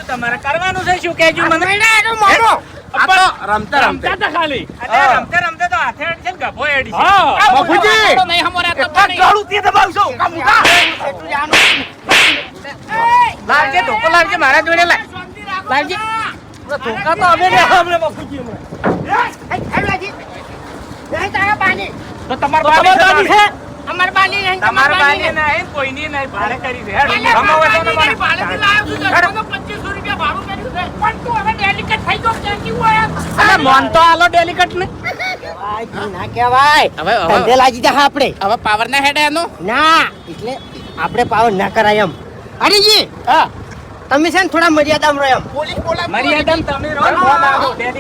તમારે કરવાનું છે શું કેજો મને રમતા રમતા ખાલી રમતા રમતા તો હાથે અડી છે ને ગભો એડી છે બાપુજી નહીં હમોરા તો નહીં ગાળું તે દબાવશો કામુકા લાલજી ધોકો લાલજી મારા જોડે લાલજી ધોકા તો અમે ને હમણે બાપુજી લાલજી નહીં તારા પાણી તો તમાર બાની છે અમાર બાની નહીં તમાર બાની નહીં કોઈની નહીં ભાડે કરી દે હેડ અમારે તો ભાડેથી લાવ્યો છું 2500 રૂપિયા ભાડું કર્યું છે પણ તું હવે ડેલિકેટ થઈ ગયો કે કેવું હોય અરે મન તો આલો ડેલિકેટ ને ના કહેવાય હવે ધંધે લાગી જા આપણે હવે પાવર ના હેડે એનો ના એટલે આપણે પાવર ના કરાય એમ હરીજી હા તમે છે ને થોડા મર્યાદામાં રહો એમ પોલીસ બોલા મર્યાદામાં તમે રહો